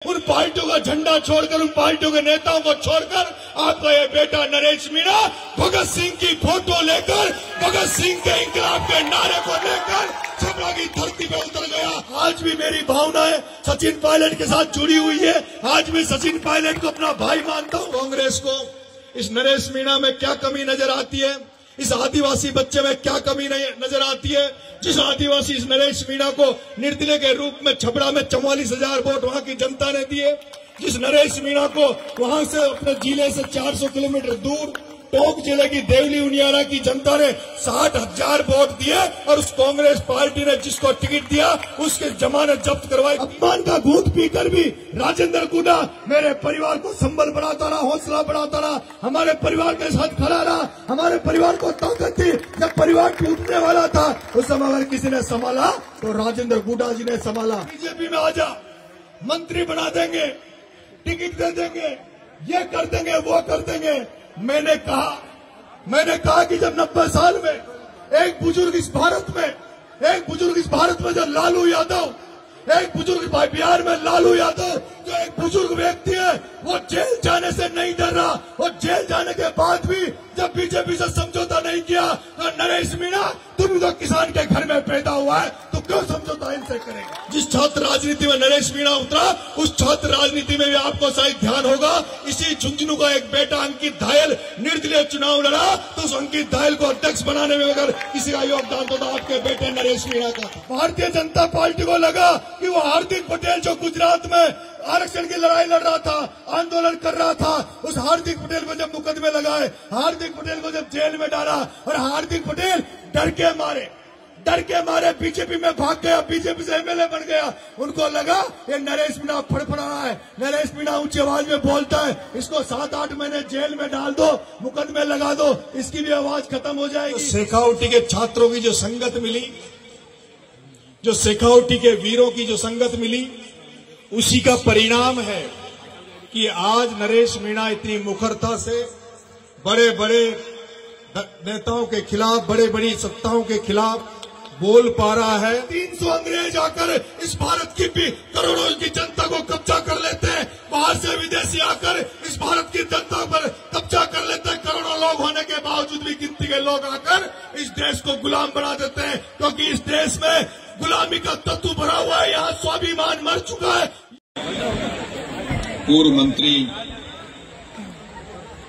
उन पार्टियों का झंडा छोड़कर, उन पार्टियों के नेताओं को छोड़कर आपका ये बेटा नरेश मीणा भगत सिंह की फोटो लेकर, भगत सिंह के इंकलाब के नारे को लेकर छपरा की धरती पे उतर गया। आज भी मेरी भावनाएं सचिन पायलट के साथ जुड़ी हुई है। आज भी सचिन पायलट को अपना भाई मानता हूं। कांग्रेस को इस नरेश मीणा में क्या कमी नजर आती है, इस आदिवासी बच्चे में क्या कमी नजर आती है, जिस आदिवासी इस नरेश मीणा को निर्दलीय के रूप में छपरा में 44,000 वोट वहां की जनता ने दिए, जिस नरेश मीणा को वहां से अपने जिले से 400 किलोमीटर दूर टोंक जिले की देवली उनियारा की जनता ने 60,000 वोट दिए और उस कांग्रेस पार्टी ने जिसको टिकट दिया उसके जमानत जब्त करवाई। अपमान का घूंट पीकर भी राजेंद्र गुडा मेरे परिवार को संबल बढ़ाता रहा, हौसला बढ़ाता रहा, हमारे परिवार के साथ खड़ा रहा। हमारे परिवार को ताकत थी जब परिवार टूटने वाला था, उस समय अगर किसी ने संभाला तो राजेंद्र गुडा जी ने संभाला। बीजेपी में आजा, मंत्री बना देंगे, टिकट दे देंगे, ये कर देंगे, वो कर देंगे। मैंने कहा कि जब 90 साल में एक बुजुर्ग इस भारत में जो लालू यादव, एक बुजुर्ग बिहार में लालू यादव जो एक बुजुर्ग व्यक्ति है, वो जेल जाने से नहीं डर रहा। और जेल जाने के बाद भी जब बीजेपी से समझौता नहीं किया तो नरेश मीणा तुम तो किसान के घर में पैदा हुआ है तो क्यों समझौता इनसे करेगा। जिस छात्र राजनीति में नरेश मीणा उतरा उस छात्र राजनीति में भी आपको शायद ध्यान होगा, इसी झुंझुनू का एक बेटा अंकित धायल निर्दलीय चुनाव लड़ा तो उस अंकित धायल को अध्यक्ष बनाने में अगर किसी का योगदान तो आपके बेटे नरेश मीणा का। भारतीय जनता पार्टी को लगा कि वो हार्दिक पटेल जो गुजरात में आरक्षण की लड़ाई लड़ रहा था, आंदोलन कर रहा था, उस हार्दिक पटेल को जब मुकदमे लगाए, हार्दिक पटेल को जब जेल में डाला और हार्दिक पटेल डर के मारे बीजेपी में भाग गया, बीजेपी से एमएलए बन गया। उनको लगा ये नरेश मीणा फड़फड़ा रहा है, नरेश मीणा ऊंची आवाज में बोलता है, इसको 7-8 महीने जेल में डाल दो, मुकदमे लगा दो, इसकी भी आवाज खत्म हो जाएगी। शेखावटी के छात्रों की जो संगत मिली, जो शेखावटी के वीरों की जो संगत मिली, उसी का परिणाम है कि आज नरेश मीणा इतनी मुखरता से बड़े बड़े नेताओं के खिलाफ, बड़े बड़ी सत्ताओं के खिलाफ बोल पा रहा है। 300 अंग्रेज आकर इस भारत की भी करोड़ों की जनता को कब्जा कर लेते हैं, बाहर से विदेशी आकर इस भारत की जनता पर कब्जा कर लेते हैं। करोड़ों लोग होने के बावजूद भी गिनती के लोग आकर इस देश को गुलाम बना देते हैं, क्योंकि इस देश में गुलामी का तत्व भरा हुआ है, यहाँ स्वाभिमान मर चुका है। पूर्व मंत्री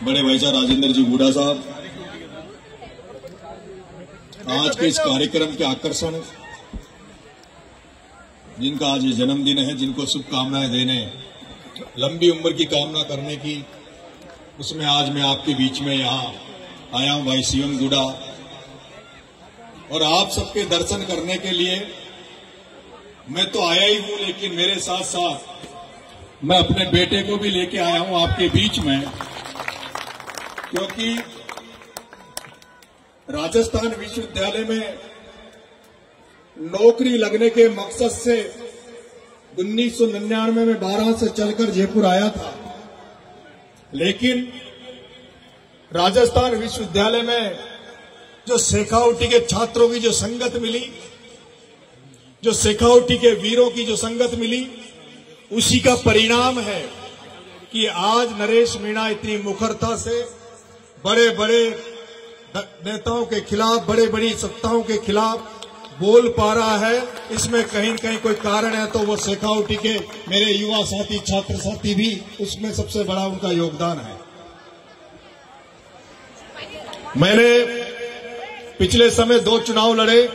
बड़े भाईचा राजेंद्र जी गुडा साहब, आज के इस कार्यक्रम के आकर्षण, जिनका आज ये जन्मदिन है, जिनको शुभकामनाएं देने, लंबी उम्र की कामना करने की, उसमें आज मैं आपके बीच में यहाँ आया हूं भाई सीएम गुडा, और आप सबके दर्शन करने के लिए मैं तो आया ही हूं, लेकिन मेरे साथ साथ मैं अपने बेटे को भी लेके आया हूं आपके बीच में, क्योंकि राजस्थान विश्वविद्यालय में नौकरी लगने के मकसद से 1999 में 12 से चलकर जयपुर आया था, लेकिन राजस्थान विश्वविद्यालय में जो शेखावटी के छात्रों की जो संगत मिली, जो शेखावटी के वीरों की जो संगत मिली, उसी का परिणाम है कि आज नरेश मीणा इतनी मुखरता से बड़े बड़े नेताओं के खिलाफ, बड़े बड़ी सत्ताओं के खिलाफ बोल पा रहा है। इसमें कहीं न कहीं कोई कारण है तो वो शेखावटी के मेरे युवा साथी, छात्र साथी भी उसमें सबसे बड़ा उनका योगदान है। मैंने पिछले समय 2 चुनाव लड़े,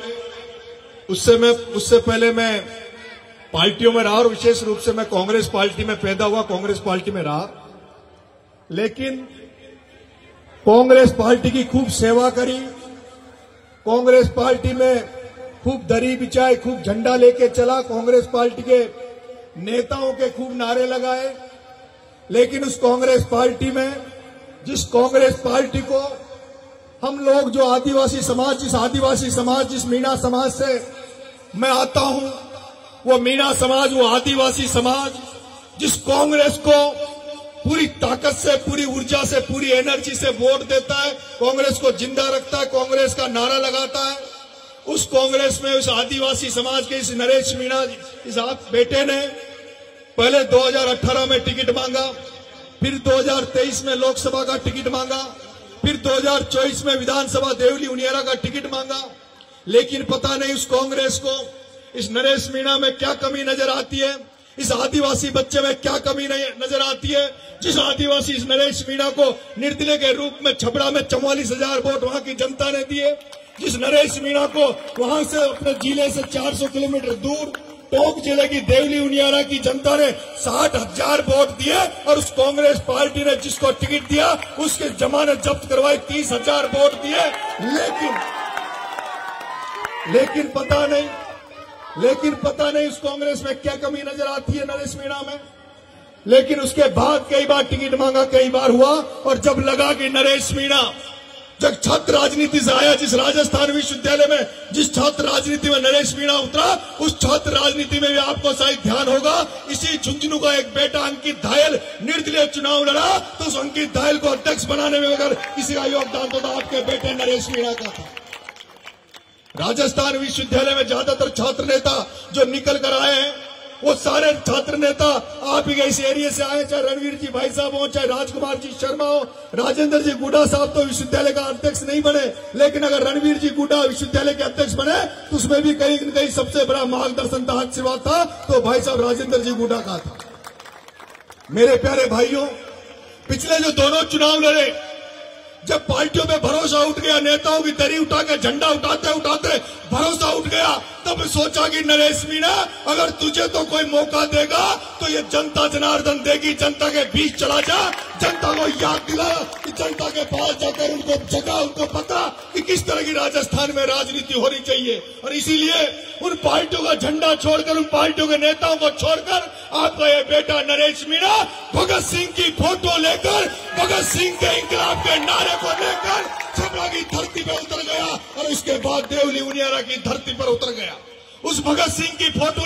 उससे पहले मैं पार्टियों में रहा और विशेष रूप से मैं कांग्रेस पार्टी में पैदा हुआ, कांग्रेस पार्टी में रहा, लेकिन कांग्रेस पार्टी की खूब सेवा करी, कांग्रेस पार्टी में खूब दरी बिछाई, खूब झंडा लेके चला, कांग्रेस पार्टी के नेताओं के खूब नारे लगाए, लेकिन उस कांग्रेस पार्टी में, जिस कांग्रेस पार्टी को हम लोग जो आदिवासी समाज, जिस मीणा समाज से मैं आता हूं, वो मीणा समाज, वो आदिवासी समाज, जिस कांग्रेस को पूरी ताकत से, पूरी ऊर्जा से, पूरी एनर्जी से वोट देता है, कांग्रेस को जिंदा रखता है, कांग्रेस का नारा लगाता है, उस कांग्रेस में उस आदिवासी समाज के इस नरेश मीणा, इस आप बेटे ने पहले 2018 में टिकट मांगा, फिर 2023 में लोकसभा का टिकट मांगा, फिर 2024 में विधानसभा देवली उनियारा का टिकट मांगा। लेकिन पता नहीं उस कांग्रेस को इस नरेश मीणा में क्या कमी नजर आती है, इस आदिवासी बच्चे में क्या कमी नजर आती है, जिस आदिवासी इस नरेश मीणा को निर्दलीय के रूप में छपरा में 44,000 वोट वहां की जनता ने दिए, जिस नरेश मीणा को वहां से अपने जिले से 400 किलोमीटर दूर टोंक जिले की देवली उनियारा की जनता ने 60,000 वोट दिए, और उस कांग्रेस पार्टी ने जिसको टिकट दिया उसके जमानत जब्त करवाई, 30,000 वोट दिए। लेकिन पता नहीं उस कांग्रेस में क्या कमी नजर आती है नरेश मीणा में। लेकिन उसके बाद कई बार टिकट मांगा, कई बार हुआ, और जब लगा कि नरेश मीणा जब छात्र राजनीति से आया, जिस राजस्थान विश्वविद्यालय में जिस छात्र राजनीति में नरेश मीणा उतरा, उस छात्र राजनीति में भी आपको शायद ध्यान होगा, इसी झुंझुनू का एक बेटा अंकित धायल निर्दलीय चुनाव लड़ा, तो उस अंकित धायल को अध्यक्ष बनाने में अगर किसी का योगदान तो आपके बेटे नरेश मीणा का था। राजस्थान विश्वविद्यालय में ज्यादातर छात्र नेता जो निकल कर आए हैं, वो सारे छात्र नेता आप ही के इस एरिया से आए, चाहे रणवीर जी भाई साहब हो, चाहे राजकुमार जी शर्मा हो, राजेंद्र जी गुड्डा साहब तो विश्वविद्यालय का अध्यक्ष नहीं बने, लेकिन अगर रणवीर जी गुड्डा विश्वविद्यालय के अध्यक्ष बने तो उसमें भी कहीं न कहीं सबसे बड़ा मार्गदर्शन था, आशीर्वाद था, तो भाई साहब राजेंद्र जी गुड्डा का था। मेरे प्यारे भाइयों, पिछले जो दोनों चुनाव लड़े, जब पार्टियों में भरोसा उठ गया, नेताओं की दरी उठा के झंडा उठाते उठाते भरोसा उठ गया, तब सोचा कि नरेश मीणा अगर तुझे तो कोई मौका देगा तो ये जनता जनार्दन देगी, जनता के बीच चला जा, जनता को याद दिला कि जनता के पास जाकर उनको जगह, उनको पता कि किस तरह की राजस्थान में राजनीति होनी चाहिए। और इसीलिए उन पार्टियों का झंडा छोड़कर, उन पार्टियों के नेताओं को छोड़कर आपका ये बेटा नरेश मीणा भगत सिंह की फोटो लेकर, भगत सिंह के इंकलाब के नारे को लेकर छपरा की धरती पर उतर गया, और उसके बाद देवली उनियारा की धरती पर उतर गया। उस भगत सिंह की फोटो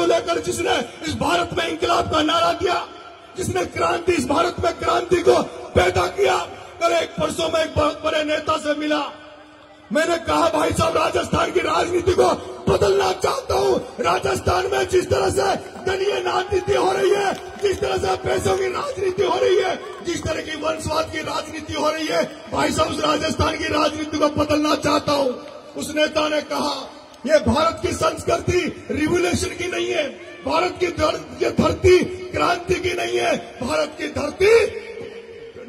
लेकर जिसने इस भारत में इंकलाब का नारा दिया, जिसने क्रांति, इस भारत में क्रांति को पैदा किया। और एक परसों में एक बहुत बड़े नेता से मिला, मैंने कहा भाई साहब राजस्थान की राजनीति को बदलना चाहता हूं। राजस्थान में जिस तरह से दलीय राजनीति हो रही है, जिस तरह से पैसों की राजनीति हो रही है, जिस तरह की वंशवाद की राजनीति हो रही है, भाई साहब उस राजस्थान की राजनीति को बदलना चाहता हूं। उस नेता ने कहा ये भारत की संस्कृति रिवोल्यूशन की नहीं है, भारत की धरती क्रांति की नहीं है, भारत की धरती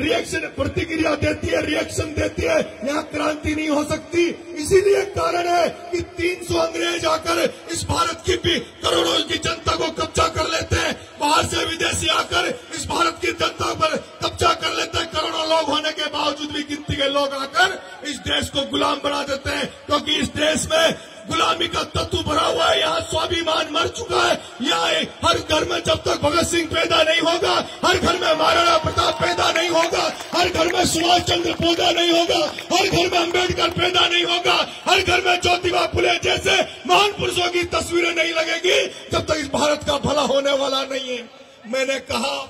रिएक्शन, प्रतिक्रिया देती है, रिएक्शन देती है, यहाँ क्रांति नहीं हो सकती। इसीलिए कारण है कि 300 अंग्रेज आकर इस भारत की भी करोड़ों की जनता को कब्जा कर लेते हैं, बाहर से विदेशी आकर इस भारत की जनता पर कब्जा कर लेते हैं, करोड़ों लोग होने के बावजूद भी गिनती के लोग आकर इस देश को गुलाम बना देते हैं, क्योंकि इस देश में गुलामी का तत्व भरा हुआ है, यहाँ स्वाभिमान मर चुका है। यहाँ हर घर में जब तक भगत सिंह पैदा नहीं होगा, हर घर में महाराणा प्रताप पैदा नहीं होगा, हर घर में सुभाष चंद्र पैदा नहीं होगा, हर घर में अंबेडकर पैदा नहीं होगा, हर घर में ज्योतिबा फुले जैसे महान पुरुषों की तस्वीरें नहीं लगेगी, जब तक इस भारत का भला होने वाला नहीं है। मैंने कहा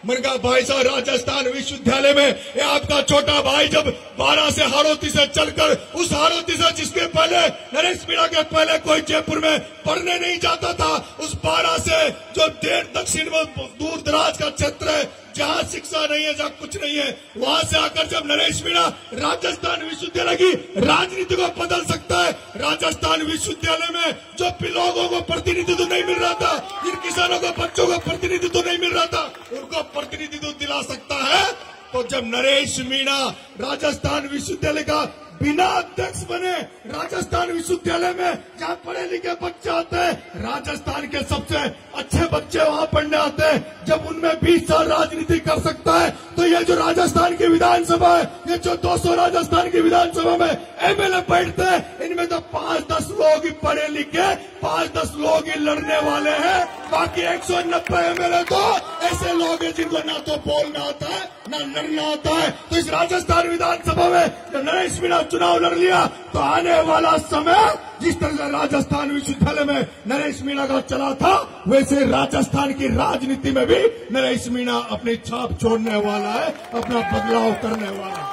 भाई साहब राजस्थान विश्वविद्यालय में ये आपका छोटा भाई जब 12 से हाड़ौती से चलकर, उस हाड़ौती से जिसके पहले नरेश मीणा के पहले कोई जयपुर में पढ़ने नहीं जाता था, उस 12 से जो दक्षिण में दूर दराज का क्षेत्र है, जहाँ शिक्षा नहीं है, जहाँ कुछ नहीं है, वहां से आकर जब नरेश मीणा राजस्थान विश्वविद्यालय की राजनीति को बदल सकता है। राजस्थान विश्वविद्यालय में जो लोगों को प्रतिनिधित्व नहीं मिल रहा था, जिन किसानों को, बच्चों को प्रतिनिधित्व नहीं मिल रहा था, उनको प्रतिनिधित्व दिला सकता है। तो जब नरेश मीणा राजस्थान विश्वविद्यालय का बिना अध्यक्ष बने, राजस्थान विश्वविद्यालय में जहाँ पढ़े लिखे बच्चे आते हैं, राजस्थान के सबसे अच्छे बच्चे वहाँ पढ़ने आते हैं, जब उनमें 20 साल राजनीति कर सकता है, तो ये जो राजस्थान की विधानसभा है, ये जो 200 राजस्थान की विधानसभा में एमएलए बैठते हैं, इनमें तो 5-10 लोग ही पढ़े लिखे, 5-10 लोग ही लड़ने वाले हैं, बाकी 190 एमएलए तो ऐसे लोग हैं जिनको ना तो बोलना आता है, ना लड़ना आता है। तो इस राजस्थान विधानसभा में जो नरेश मीणा चुनाव लड़ लिया, तो आने वाला समय जिस तरह से राजस्थान विश्वविद्यालय में नरेश मीणा का चला था, वैसे राजस्थान की राजनीति में भी नरेश मीणा अपनी छाप छोड़ने वाला है, अपना बदलाव करने वाला है।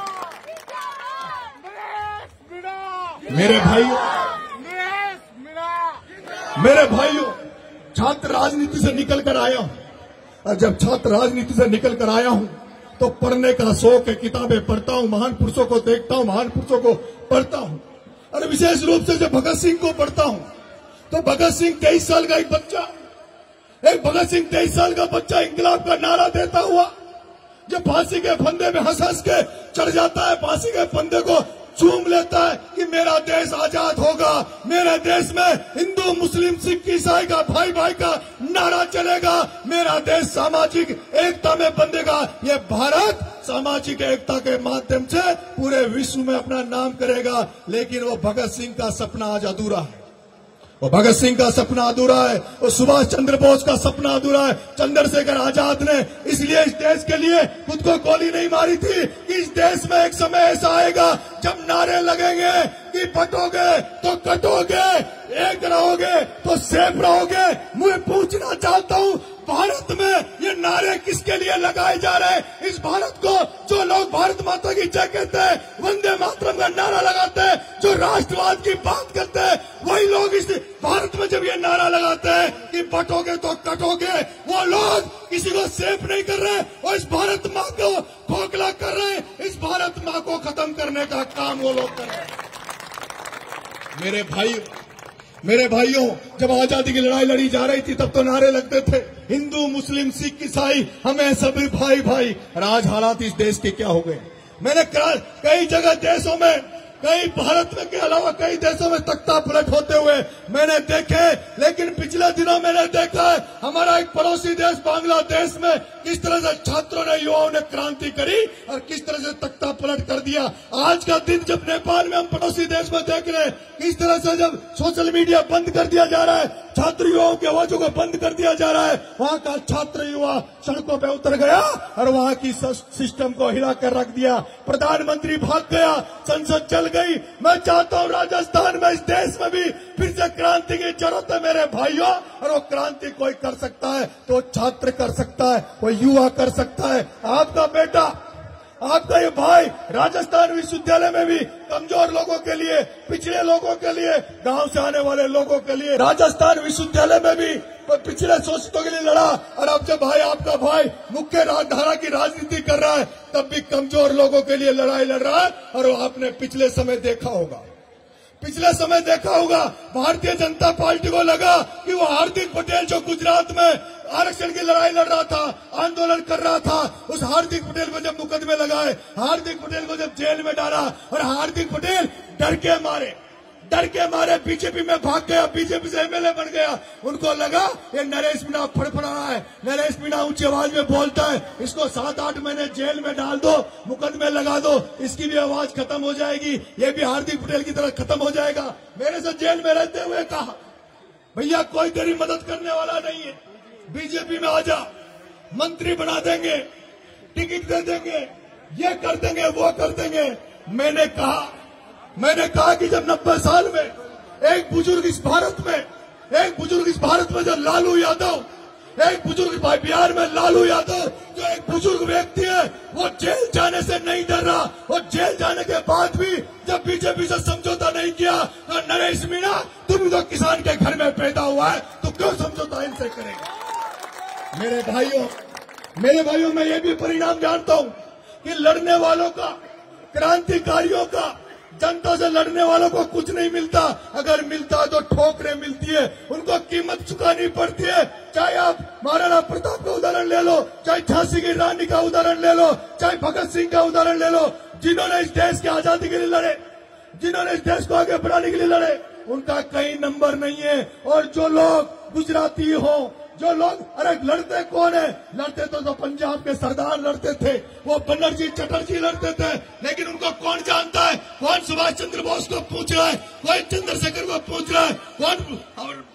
मेरे भाइयों, छात्र राजनीति से निकल कर आया हूं, और जब छात्र राजनीति से निकल कर आया हूं तो पढ़ने का शौक है, किताबें पढ़ता हूं, महान पुरुषों को देखता हूं, महान पुरुषों को पढ़ता हूं। और विशेष रूप से जब भगत सिंह को पढ़ता हूं तो भगत सिंह 23 साल का एक भगत सिंह 23 साल का बच्चा इंकलाब का नारा देता हुआ जब फांसी के फंदे में हंस हंस के चढ़ जाता है, फांसी के फंदे को चूम लेता है कि मेरा देश आजाद होगा, मेरे देश में हिंदू मुस्लिम सिख ईसाई का भाई भाई का नारा चलेगा, मेरा देश सामाजिक एकता में बंधेगा। ये भारत सामाजिक एकता के माध्यम से पूरे विश्व में अपना नाम करेगा। लेकिन वो भगत सिंह का सपना आज अधूरा है, वो भगत सिंह का सपना अधूरा है, वो सुभाष चंद्र बोस का सपना अधूरा है। चंद्रशेखर आजाद ने इसलिए इस देश के लिए खुद को गोली नहीं मारी थी कि इस देश में एक समय ऐसा आएगा जब नारे लगेंगे कि बटोगे तो कटोगे, एक रहोगे तो सेफ रहोगे। मैं पूछना चाहता हूं, भारत में ये नारे किसके लिए लगाए जा रहे हैं? इस भारत को जो लोग भारत माता की जय कहते हैं, वंदे मातरम का नारा लगाते हैं, जो राष्ट्रवाद की बात करते हैं, वही लोग इस भारत में जब ये नारा लगाते हैं कि बटोगे तो कटोगे, वो लोग किसी को सेफ नहीं कर रहे और इस भारत माँ को खोखला कर रहे हैं। इस भारत माँ को खत्म करने का काम वो लोग कर रहे हैं। मेरे भाइयों, जब आजादी की लड़ाई लड़ी जा रही थी तब तो नारे लगते थे हिंदू मुस्लिम सिख ईसाई हमें सभी भाई भाई। और आज हालात इस देश के क्या हो गए? मैंने कई जगह देशों में, कई भारत में के अलावा कई देशों में तख्ता पलट होते हुए मैंने देखे। लेकिन पिछले दिनों मैंने देखा है हमारा एक पड़ोसी देश बांग्लादेश में किस तरह से छात्रों ने, युवाओं ने क्रांति करी और किस तरह से तख्ता पलट कर दिया। आज का दिन जब नेपाल में हम पड़ोसी देश में देख रहे हैं किस तरह से जब सोशल मीडिया बंद कर दिया जा रहा है, छात्र युवाओं की आवाजों को बंद कर दिया जा रहा है, वहां का छात्र युवा सड़कों पे उतर गया और वहां की सिस्टम को हिला कर रख दिया। प्रधानमंत्री भाग गया, संसद चल गई। मैं चाहता हूं राजस्थान में, इस देश में भी फिर से क्रांति की जरूरत है मेरे भाइयों। और वो क्रांति कोई कर सकता है तो छात्र कर सकता है, कोई युवा कर सकता है। आपका बेटा, आपका ये भाई राजस्थान विश्वविद्यालय में भी कमजोर लोगों के लिए, पिछड़े लोगों के लिए, गांव से आने वाले लोगों के लिए राजस्थान विश्वविद्यालय में भी पिछड़े शोषितों के लिए लड़ा। और अब जब भाई, आपका भाई मुख्य धारा की राजनीति कर रहा है तब भी कमजोर लोगों के लिए लड़ाई लड़ रहा है। और वो आपने पिछले समय देखा होगा भारतीय जनता पार्टी को लगा कि वो हार्दिक पटेल जो गुजरात में आरक्षण की लड़ाई लड़ रहा था, आंदोलन कर रहा था, उस हार्दिक पटेल को जब मुकदमे लगाए, हार्दिक पटेल को जब जेल में डाला और हार्दिक पटेल डर के मारे बीजेपी में भाग गया, बीजेपी से एमएलए बन गया। उनको लगा ये नरेश मीणा फड़फड़ा रहा है, नरेश मीणा ऊंची आवाज में बोलता है, इसको 7-8 महीने जेल में डाल दो, मुकदमे लगा दो, इसकी भी आवाज खत्म हो जाएगी, ये भी हार्दिक पटेल की तरह खत्म हो जाएगा। मेरे से जेल में रहते हुए कहा, भैया कोई तेरी मदद करने वाला नहीं है, बीजेपी में आजा, मंत्री बना देंगे, टिकट दे देंगे, ये कर देंगे, वो कर देंगे। मैंने कहा कि जब 90 साल में एक बुजुर्ग इस भारत में जो लालू यादव, एक बुजुर्ग बिहार में लालू यादव जो एक बुजुर्ग व्यक्ति है, वो जेल जाने से नहीं डर रहा। और जेल जाने के बाद भी जब बीजेपी से समझौता नहीं किया तो नरेश मीणा, तुम तो किसान के घर में पैदा हुआ है, तो क्यों समझौता इनसे करेगा? मेरे भाइयों, मैं ये भी परिणाम जानता हूं कि लड़ने वालों का, क्रांतिकारियों का, जनता से लड़ने वालों को कुछ नहीं मिलता। अगर मिलता तो ठोकरें मिलती है, उनको कीमत चुकानी पड़ती है। चाहे आप महाराणा प्रताप का उदाहरण ले लो, चाहे झांसी की रानी का उदाहरण ले लो, चाहे भगत सिंह का उदाहरण ले लो, जिन्होंने इस देश की आजादी के लिए लड़े, जिन्होंने इस देश को आगे बढ़ाने के लिए लड़े, उनका कहीं नंबर नहीं है। और जो लोग गुजराती हो, जो लोग, अरे लड़ते कौन है? लड़ते तो पंजाब के सरदार लड़ते थे, वो बनर्जी चटर्जी लड़ते थे, लेकिन उनको कौन जानता है? कौन सुभाष चंद्र बोस को पूछ रहा है, कोई चंद्रशेखर को पूछ रहा है, कौन और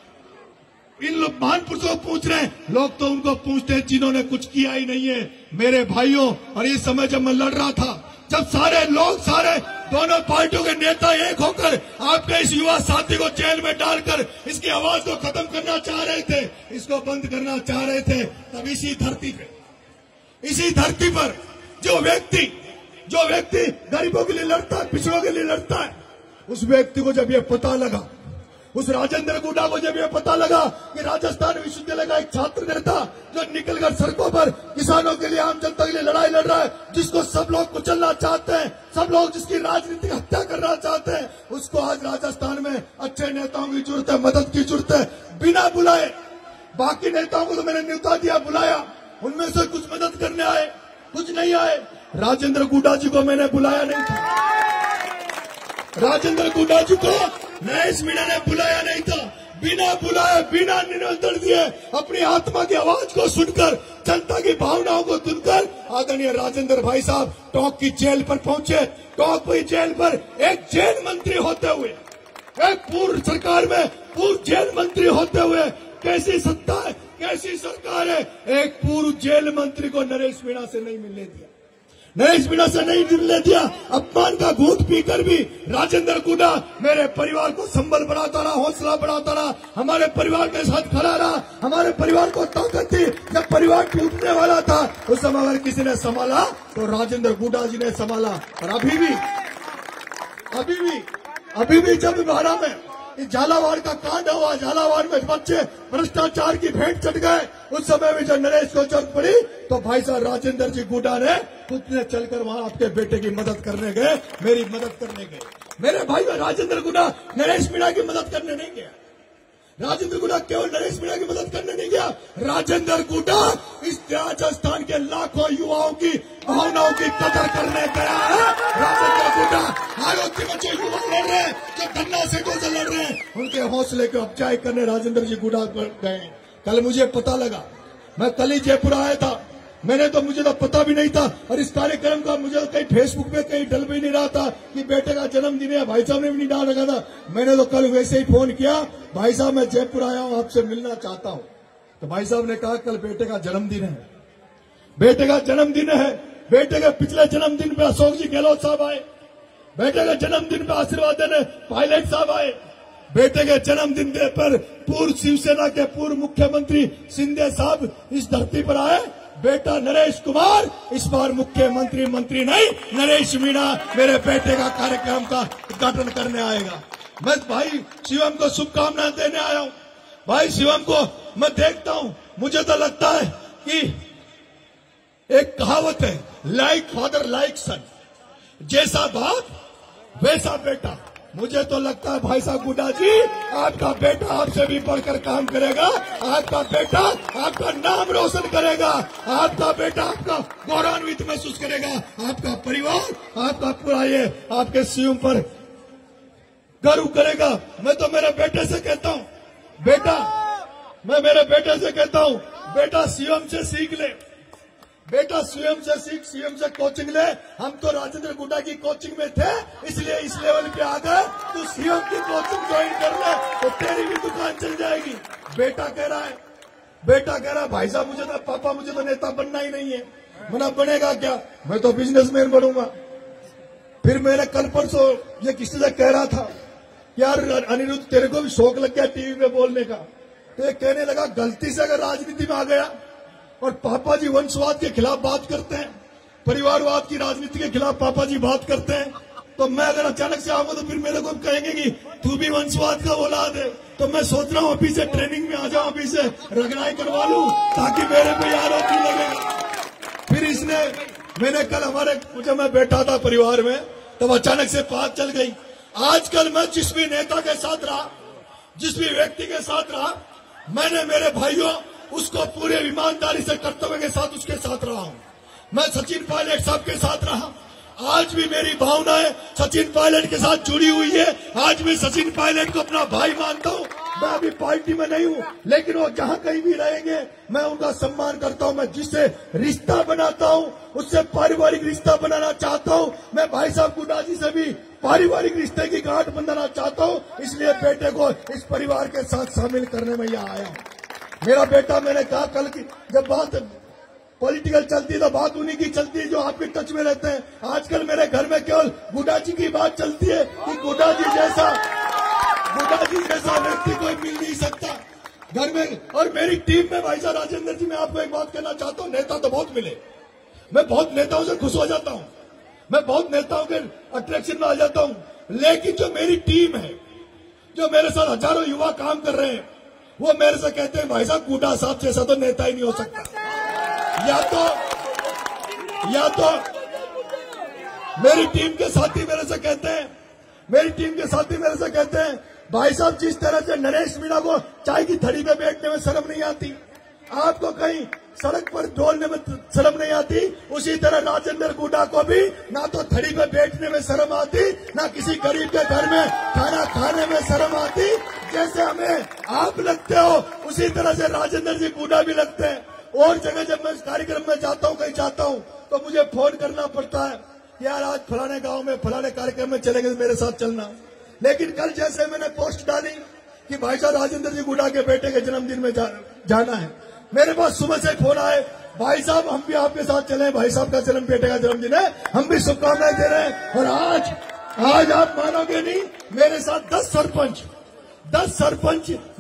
इन लोग महान पुरुषों को पूछ रहे हैं? लोग तो उनको पूछते हैं जिन्होंने कुछ किया ही नहीं है। मेरे भाइयों, और इस समय जब मैं लड़ रहा था, जब सारे लोग, सारे दोनों पार्टियों के नेता एक होकर आपके इस युवा साथी को जेल में डालकर इसकी आवाज को खत्म करना चाह रहे थे, इसको बंद करना चाह रहे थे, तब इसी धरती पर जो व्यक्ति गरीबों के लिए लड़ता है, पिछड़ों के लिए लड़ता है, उस व्यक्ति को जब ये पता लगा, उस राजेंद्र गुड्डा को जब ये पता लगा कि राजस्थान विश्वविद्यालय का एक छात्र नेता जो निकलकर सड़कों पर किसानों के लिए, आम जनता के लिए लड़ाई लड़ रहा है, जिसको सब लोग कुचलना चाहते हैं, सब लोग जिसकी राजनीतिक हत्या करना चाहते हैं, उसको आज राजस्थान में अच्छे नेताओं की जरूरत है, मदद की जरूरत है। बिना बुलाए बाकी नेताओं को तो मैंने न्योता दिया, बुलाया, उनमें से कुछ मदद करने आए, कुछ नहीं आए। राजेंद्र गुड्डा जी को मैंने बुलाया नहीं था, राजेंद्र गुड्डा जी को नरेश मीणा ने बुलाया नहीं था। बिना बुलाए, बिना निमंत्रण दिए, अपनी आत्मा की आवाज को सुनकर, जनता की भावनाओं को सुनकर आदरणीय राजेंद्र भाई साहब टोंक की जेल पर पहुंचे। टोंक की जेल पर एक जेल मंत्री होते हुए, एक पूर्व सरकार में पूर्व जेल मंत्री होते हुए, कैसी सत्ता है, कैसी सरकार है, एक पूर्व जेल मंत्री को नरेश मीणा से नहीं मिलने दिया, नरेश मीणा से नहीं मिलने दिया। अपमान का घूंट पीकर भी राजेंद्र गुड्डा मेरे परिवार को संबल बढ़ाता रहा, हौसला बढ़ाता रहा, हमारे परिवार के साथ खड़ा रहा, हमारे परिवार को ताकत दी। जब परिवार टूटने वाला था उस समय अगर किसी ने संभाला तो राजेंद्र गुड्डा जी ने संभाला। और अभी भी जब बाड़ा में झालावाड़ का कांड हुआ, झालावाड़ में बच्चे भ्रष्टाचार की भेंट चढ़ गए, उस समय भी जब नरेश को जरूरत पड़ी तो भाई साहब राजेंद्र जी गुड्डा ने खुद ने चलकर वहां आपके बेटे की मदद करने गए, मेरी मदद करने गए। मेरे भाई राजेंद्र गुड्डा नरेश मीणा की मदद करने नहीं गया, राजेंद्र गुड्डा केवल नरेश मीणा की मदद करने नहीं गया, राजेंद्र गुड्डा इस राजस्थान के लाखों युवाओं की भावनाओं की कदर करने गया है। राजेंद्र गुड्डा आयोग के बच्चे युवा लड़ रहे हैं, जो धन्ना सेठों से लड़ रहे हैं, उनके हौसले को अफजाई करने राजेंद्र जी गुड्डा गए। कल मुझे पता लगा, मैं कल ही जयपुर आया था, मुझे तो पता भी नहीं था, और इस कार्यक्रम का मुझे कहीं फेसबुक पे कहीं डल भी नहीं रहा था कि बेटे का जन्मदिन है, भाई साहब ने भी नहीं डाल रखा था। मैंने तो कल वैसे ही फोन किया, भाई साहब मैं जयपुर आया हूं, आपसे मिलना चाहता हूं। तो भाई साहब ने कहा कल बेटे का जन्मदिन है, बेटे का जन्मदिन है। बेटे के पिछले जन्मदिन पे अशोक जी गहलोत साहब आए, बेटे के जन्मदिन पे आशीर्वाद देने पायलट साहब आए, बेटे के जन्मदिन पर पूर्व शिवसेना के पूर्व मुख्यमंत्री शिंदे साहब इस धरती पर आए। बेटा नरेश कुमार इस बार मुख्यमंत्री मंत्री नहीं, नरेश मीणा मेरे बेटे का कार्यक्रम का उद्घाटन करने आएगा। मैं भाई शिवम को शुभकामनाएं देने आया हूं। भाई शिवम को मैं देखता हूं, मुझे तो लगता है कि एक कहावत है, लाइक फादर लाइक सन, जैसा बाप वैसा बेटा। मुझे तो लगता है भाई साहब गुड्डा जी, आपका बेटा आपसे भी बढ़कर काम करेगा, आपका बेटा आपका नाम रोशन करेगा, आपका बेटा आपका गौरवान्वित महसूस करेगा, आपका परिवार आपका पूरा ये आपके सीएम पर गर्व करेगा। मैं तो मेरे बेटे से कहता हूं, बेटा मैं मेरे बेटे से कहता हूं, बेटा सीएम से सीख ले, बेटा सीएम से सीख, सीएम से कोचिंग ले। हम तो राजेंद्र गुड्डा की कोचिंग में थे, इसलिए इस लेवल पे आ गए। तू सीएम की कोचिंग ज्वाइन कर ले तो तेरी भी दुकान चल जाएगी। बेटा कह रहा है भाई साहब मुझे तो पापा मुझे तो नेता बनना ही नहीं है। मना बनेगा क्या, मैं तो बिजनेसमैन बनूंगा। फिर मैंने कल परसों ये किसी से कह रहा था, यार अनिरुद्ध तेरे को भी शौक लग गया टीवी में बोलने का, तो ये कहने लगा गलती से अगर राजनीति में आ गया और पापा जी वंशवाद के खिलाफ बात करते हैं, परिवारवाद की राजनीति के खिलाफ पापा जी बात करते हैं, तो मैं अगर अचानक से आऊंगा तो फिर मेरे को कहेंगे कि तू भी वंशवाद का औलाद है। तो मैं सोच रहा हूं अभी से ट्रेनिंग में आ जाऊं, अभी से रगड़ाई करवा लूं ताकि मेरे को यार नहीं लगेगा। फिर मैंने कल मुझे मैं बैठा था परिवार में, तब अचानक से बात चल गई। आजकल मैं जिस भी नेता के साथ रहा, जिस भी व्यक्ति के साथ रहा, मैंने मेरे भाइयों उसको पूरे ईमानदारी से कर्तव्य के साथ उसके साथ रहा हूं। मैं सचिन पायलट साहब के साथ रहा, आज भी मेरी भावनाएं सचिन पायलट के साथ जुड़ी हुई है। आज भी सचिन पायलट को अपना भाई मानता हूं। मैं अभी पार्टी में नहीं हूं, लेकिन वो जहां कहीं भी रहेंगे मैं उनका सम्मान करता हूं। मैं जिससे रिश्ता बनाता हूं उससे पारिवारिक रिश्ता बनाना चाहता हूं। मैं भाई साहब गुड्डा जी से भी पारिवारिक रिश्ते की गांठ बंधाना चाहता हूं, इसलिए बेटे को इस परिवार के साथ शामिल करने में यहां आया हूं। मेरा बेटा, मैंने कहा कल की जब बात पॉलिटिकल चलती है तो बात उन्हीं की चलती है जो आपके टच में रहते हैं। आजकल मेरे घर में केवल गुड्डा जी की बात चलती है कि गुड्डा जी जैसा व्यक्ति कोई मिल नहीं सकता घर में। और मेरी टीम में भाई साहब राजेंद्र जी, मैं आपको एक बात कहना चाहता हूं, नेता तो बहुत मिले, मैं बहुत नेताओं से खुश हो जाता हूं, मैं बहुत नेताओं के अट्रैक्शन में आ जाता हूं, लेकिन जो मेरी टीम है, जो मेरे साथ हजारों युवा काम कर रहे हैं, वो मेरे से कहते हैं भाई साहब गुड्डा साहब जैसा तो नेता ही नहीं हो सकता। या तो मेरी टीम के साथी मेरे से कहते हैं भाई साहब जिस तरह से नरेश मीणा को चाय की थड़ी पे बैठने में शर्म नहीं आती, आपको कहीं सड़क पर डोलने में शर्म नहीं आती, उसी तरह राजेंद्र गुड्डा को भी ना तो थड़ी पे बैठने में शर्म आती, ना किसी गरीब के घर में खाना खाने में शर्म आती। जैसे हमें आप लगते हो उसी तरह से राजेंद्र जी गुड्डा भी लगते हैं। और जगह जब मैं इस कार्यक्रम में जाता हूँ, कहीं जाता हूँ, तो मुझे फोन करना पड़ता है, यार आज फलाने गांव में फलाने कार्यक्रम में चलेंगे तो मेरे साथ चलना। लेकिन कल जैसे मैंने पोस्ट डाली कि भाई साहब राजेंद्र जी गुड्डा के बेटे के जन्मदिन में जाना है, मेरे पास सुबह से फोन आए, भाई साहब हम भी आपके साथ चले, भाई साहब का बेटे का जन्मदिन है, हम भी शुभकामनाएं दे रहे हैं। और आज आप मानोगे नहीं, मेरे साथ 10 सरपंच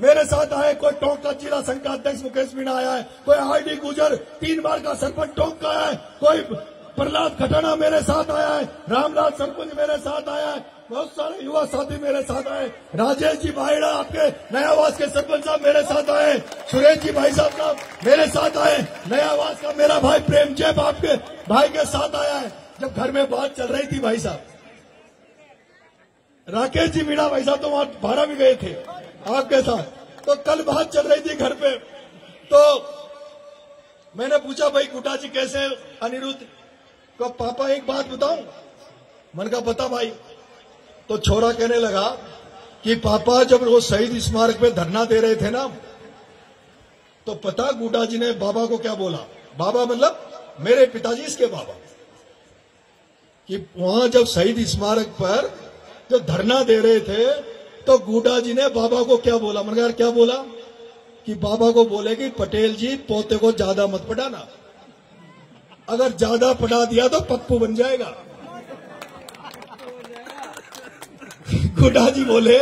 मेरे साथ आए। कोई टोंक का जिला संघ का अध्यक्ष मुकेश मीणा आया है, कोई आरडी गुजर 3 बार का सरपंच टोंक का आया है, कोई प्रहलाद खटाना मेरे साथ आया है, रामलाल सरपंच मेरे साथ आया है, बहुत सारे युवा साथी मेरे साथ आए, राजेश जी भाईड़ा आपके नयावास के सरपंच साहब मेरे साथ आए, सुरेश जी भाई साहब मेरे साथ आए, नयावास का मेरा भाई प्रेम जैब आपके भाई के साथ आया है। जब घर में बात चल रही थी भाई साहब, राकेश जी मीणा भाई साहब तो वहां भाड़ा भी गए थे आपके साथ, तो कल बात चल रही थी घर पे, तो मैंने पूछा भाई गुड्डा जी कैसे, अनिरुद्ध को पापा एक बात बताऊं, मन का पता भाई। तो छोरा कहने लगा कि पापा जब वो शहीद स्मारक पे धरना दे रहे थे ना, तो पता गुड्डा जी ने बाबा को क्या बोला, बाबा मतलब मेरे पिताजी इसके बाबा, कि वहां जब शहीद स्मारक पर जो धरना दे रहे थे तो गुड्डा जी ने बाबा को क्या बोला, मैंने यार क्या बोला, कि बाबा को बोले कि पटेल जी पोते को ज्यादा मत पढ़ाना, अगर ज्यादा पढ़ा दिया तो पप्पू बन जाएगा। गुड्डा जी बोले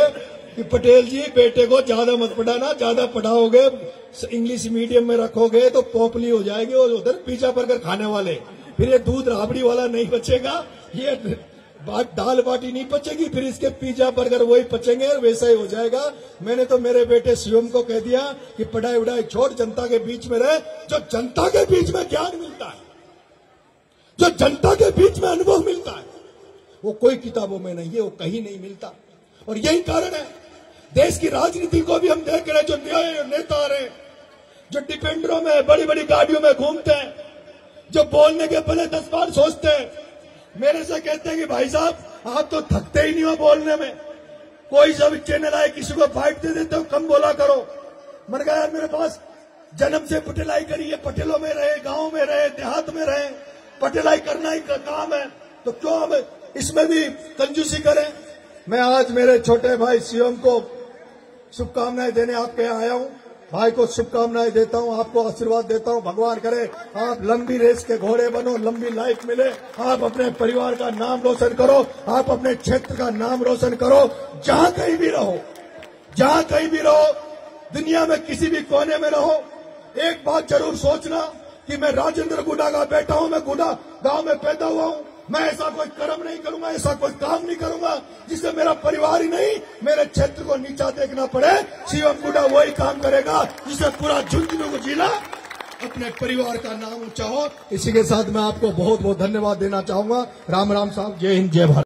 कि पटेल जी बेटे को ज्यादा मत पढ़ाना, ज्यादा पढ़ाओगे इंग्लिश मीडियम में रखोगे तो पोपली हो जाएगी, और उधर पिज्जा बर्गर खाने वाले, फिर ये दूध राबड़ी वाला नहीं बचेगा, ये दाल बाटी नहीं पचेगी, फिर इसके पिज्जा बर्गर वही पचेंगे, वैसा ही हो जाएगा। मैंने तो मेरे बेटे शिवम को कह दिया कि पढ़ाई उड़ाई छोड़, जनता के बीच में रहे, जो जनता के बीच में ज्ञान मिलता है, जो जनता के बीच में अनुभव मिलता है, वो कोई किताबों में नहीं है, वो कहीं नहीं मिलता। और यही कारण है देश की राजनीति को भी हम देख रहे हैं, जो नए नेता आ रहे हैं, जो डिफेंडरों में बड़ी बड़ी गाड़ियों में घूमते हैं, जो बोलने के पहले 10 बार सोचते हैं, मेरे से कहते हैं कि भाई साहब आप तो थकते ही नहीं हो बोलने में, कोई जब चैनल आए किसी को फाइट दे देते हो, कम बोला करो। मैंने कहा यार मेरे पास जन्म से पटेलाई करी है, पटेलों में रहे, गांव में रहे, देहात में रहे, पटेलाई करना ही का काम है, तो क्यों हम इसमें भी कंजूसी करें। मैं आज मेरे छोटे भाई शिवम को शुभकामनाएं देने आपके यहाँ आया हूं, भाई को शुभकामनाएं देता हूं, आपको आशीर्वाद देता हूं, भगवान करे आप लंबी रेस के घोड़े बनो, लंबी लाइफ मिले, आप अपने परिवार का नाम रोशन करो, आप अपने क्षेत्र का नाम रोशन करो, जहां कहीं भी रहो, जहां कहीं भी रहो, दुनिया में किसी भी कोने में रहो, एक बात जरूर सोचना कि मैं राजेंद्र गुड्डा का बेटा हूं, मैं गुड्डा गांव में पैदा हुआ हूं, मैं ऐसा कोई कर्म नहीं करूंगा, ऐसा कोई काम नहीं करूंगा जिससे मेरा परिवार ही नहीं मेरे क्षेत्र को नीचा देखना पड़े। शिवम गुड्डा वही काम करेगा जिससे पूरा झुंझुनू को जिला अपने परिवार का नाम ऊंचा हो। इसी के साथ मैं आपको बहुत बहुत धन्यवाद देना चाहूंगा। राम राम साहब, जय हिंद, जय भारत।